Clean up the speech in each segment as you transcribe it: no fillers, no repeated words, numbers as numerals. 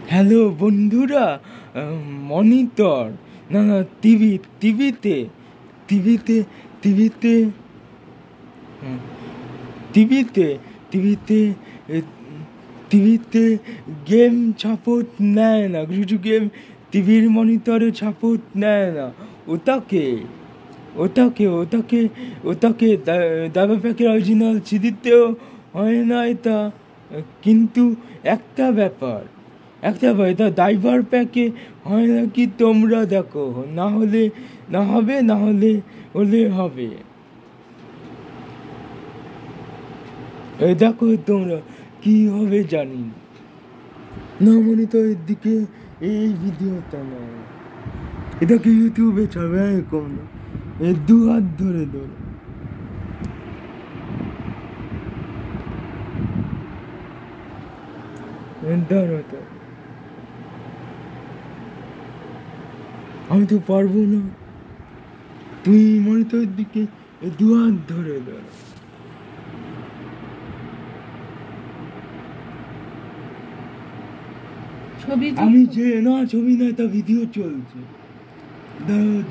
Hello বন্ধুরা, monitor না না টিভিতে টিভিতে টিভিতে টিভিতে টিভিতে টিভিতে গেম সাপোর্ট নেয় না, কিছু গেম টিভির মনিটরে সাপোর্ট নেয় না। ওটাকে ওটাকে ওটাকে ওটাকে দাবা প্যাকের অরিজিনাল সিডিতেও হয় না এটা। কিন্তু একটা ব্যাপার এটা ড্রাইভার প্যাকে হয় নাকি তোমরা দেখো, না হলে না হবে, না হলে হবে। এই দেখো তোমরা কি হবে জানি না, মনে তো এর দিকে এই ভিডিওটা না, এটাকে ইউটিউবে ছাড়বে কম না, এর 2 হাত ধরে ধরো। ধরো তো, আমি তো পারবো না, তুই মনে তো এর দিকে 2 হাত ধরে ধরো। আমি যে না ছবি না, এটা ভিডিও চলছে।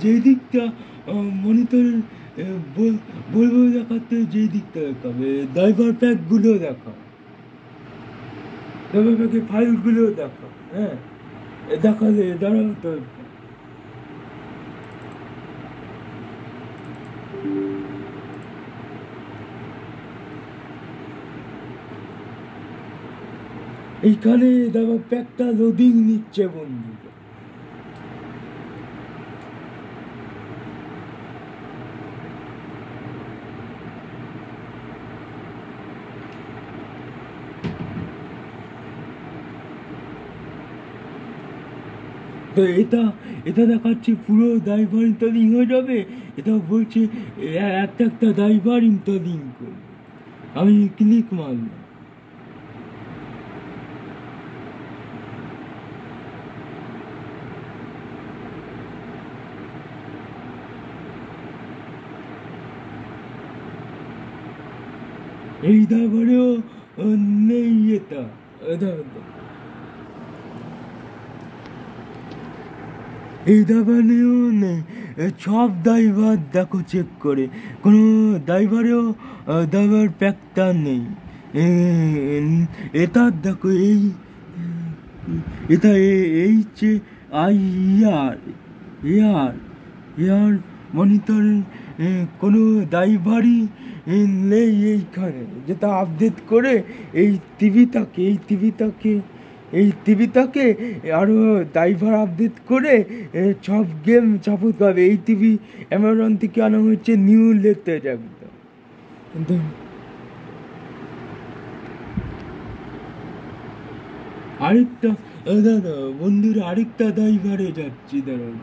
যে দিকটা মনিটরের বলবো দেখাতে, যে দিকটা দেখাবে ড্রাইভার প্যাকগুলো দেখাও, ড্রাইভার প্যাকের ফাইলগুলো দেখাও। হ্যাঁ, দেখালে দাঁড়াও তো। এইখানে ড্রাইভার প্যাকটা লোডিং নিচ্ছে বন্ধু। তো এটা এটা দেখাচ্ছে পুরো ড্রাইভার ইনস্টলিং হয়ে যাবে। এটা বলছে একটা একটা ড্রাইভার ইনস্টলিং করবে। আমি ক্লিক মারলাম, এই ড্রাইভারেও নেই এটা। এই ড্রাইভারেও নেই, সব ড্রাইভার দেখো চেক করে, কোনো ড্রাইভারেও ড্রাইভার প্যাকটা নেই। এটা দেখো, এটা H I R air air মনিটরের কোনো ড্রাইভারই নেই এইখানে, যেটা আপডেট করে এই টিভিটাকে আরও ড্রাইভার আপডেট করে সব গেম সাপোর্ট করবে। এই টিভি অ্যামাজন থেকে আনা হচ্ছে, নিউ লেটেস্ট একদম। আরেকটা দাদা বন্ধুরা, আরেকটা ড্রাইভারে যাচ্ছি, দাঁড়ান।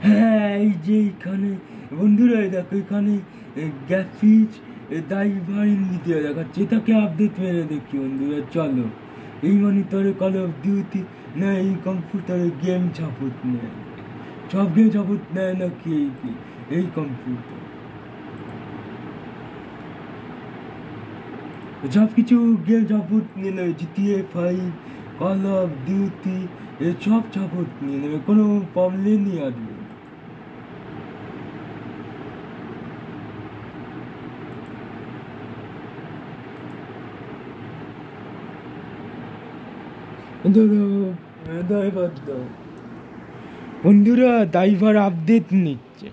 হ্যাঁ এই যে এখানে বন্ধুরা দেখো এখানে গ্রাফিক্স ড্রাইভার ভিডিও দেখাচ্ছে, এটাকে আপডেট মেরে দেখি বন্ধুরা। চলো এই মনিটরে কল অফ ডিউটি না এই কম্পিউটারে গেম সাপোর্ট নেয়, সব গেম সাপোর্ট নেয় নাকি এই কম্পিউটার, সব কিছু গেম সাপোর্ট নিয়ে নেবে, GTA 5 কল অফ ডিউটি সব সাপোর্ট নিয়ে নেবে, কোনো প্রবলেমই আসবে না। বন্ধুরা ড্রাইভার আপডেট নিচ্ছে।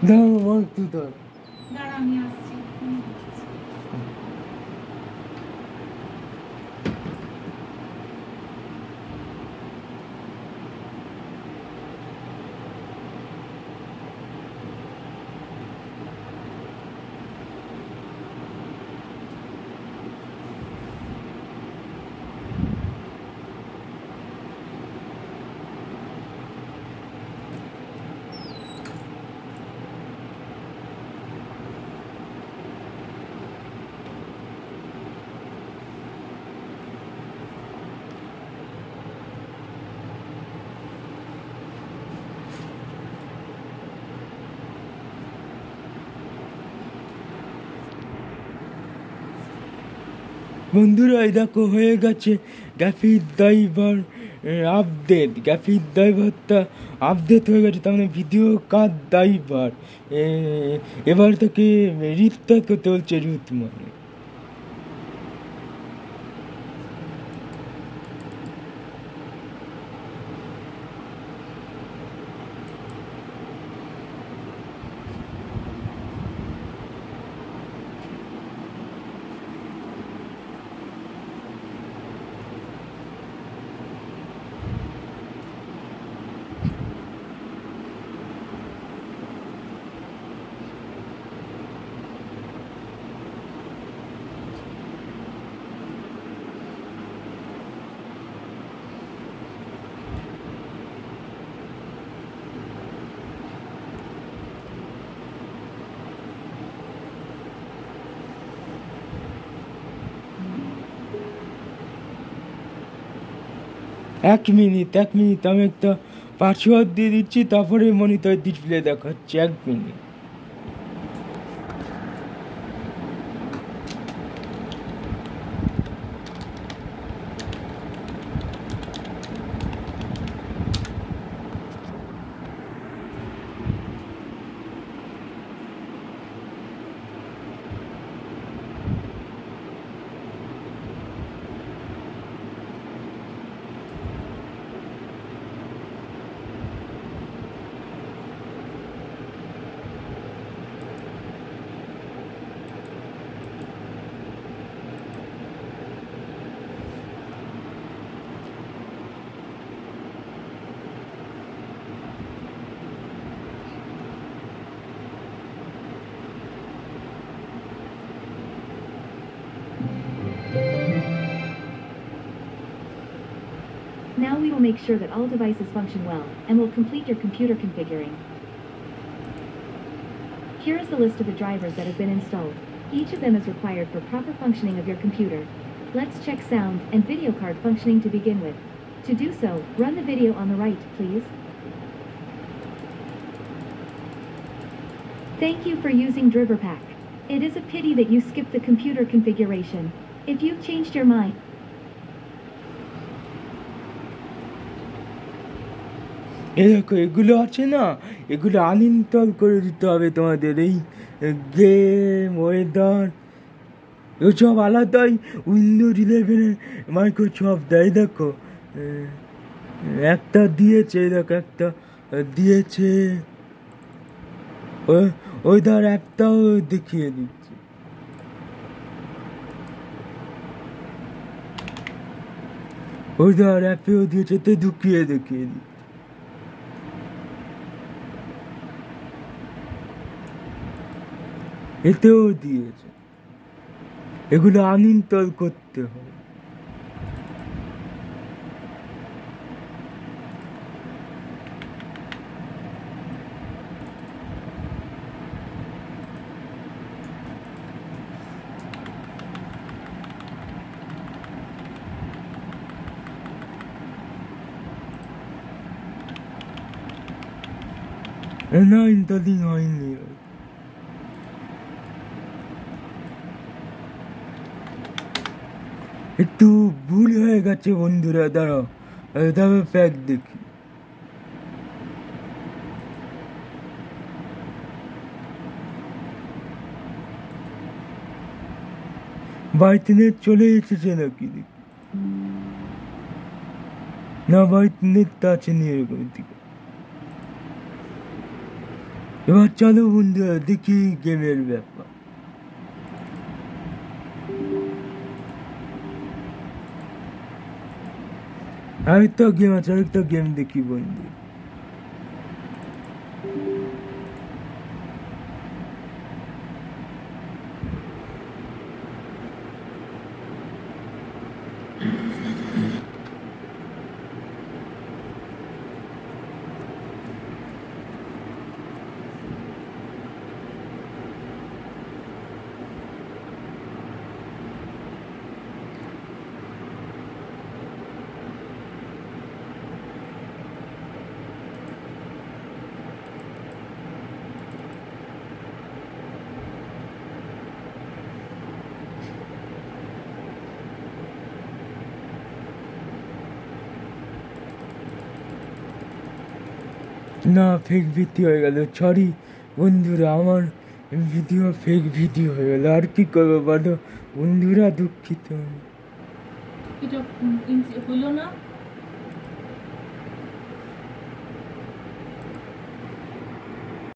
দাঁড়া আমি আসছি। বন্ধুরা এই দেখো হয়ে গেছে গ্রাফিক ড্রাইভার আপডেট, গ্রাফিক ড্রাইভারটা আপডেট হয়ে গেছে, তার মানে ভিডিও কার্ড ড্রাইভার এবার তাকে রিস্টার্ট করতে বলছে রুট মানে। এক মিনিট আমি একটা পাসওয়ার্ড দিয়ে দিচ্ছি, তারপরে মনিটর ডিসপ্লে দেখাচ্ছে। 1 minute. Now we will make sure that all devices function well, and will complete your computer configuring. Here is the list of the drivers that have been installed. Each of them is required for proper functioning of your computer. Let's check sound and video card functioning to begin with. To do so, run the video on the right, please. Thank you for using DriverPack. It is a pity that you skipped the computer configuration. If you've changed your mind, এই দেখো এগুলো আছে না, এগুলো uninstall করে দিতে হবে তোমাদের। এই গেম ওয়েদার এসব আলাদাই উইন্ডোজ 11 মাইক্রোসফট দেয়। দেখো একটা দিয়েছে, দেখো একটা দিয়েছে, ওয়েদার অ্যাপটাও দেখিয়ে দিচ্ছে। ওদের অ্যাপেও দিয়েছে, তো ঢুকিয়ে দেখিয়ে দিই। এতেও দিয়েছে, এগুলো আনইনস্টল করতে হবে। না, ইন্টারদিন হয়নি। একটু ভুল হয়ে গেছে বন্ধুরা, দাঁড়াও তবে প্যাক দেখি। বাড়িতে নেট চলে এসেছে নাকি দেখি। না, বাড়িতে নেটটা আছে নি এরকম দিকে। এবার চলো বন্ধুরা দেখি গেমের ব্যাপার। আরেকটা গেম আছে, আরেকটা গেম দেখি বন্ধু। না, ফেক ভিডিও হয়ে গেল, সরি বন্ধুরা, আমার ভিডিও ফেক ভিডিও হয়ে গেল। আর কি করবো বলো বন্ধুরা, দুঃখিত। এটা হলো না।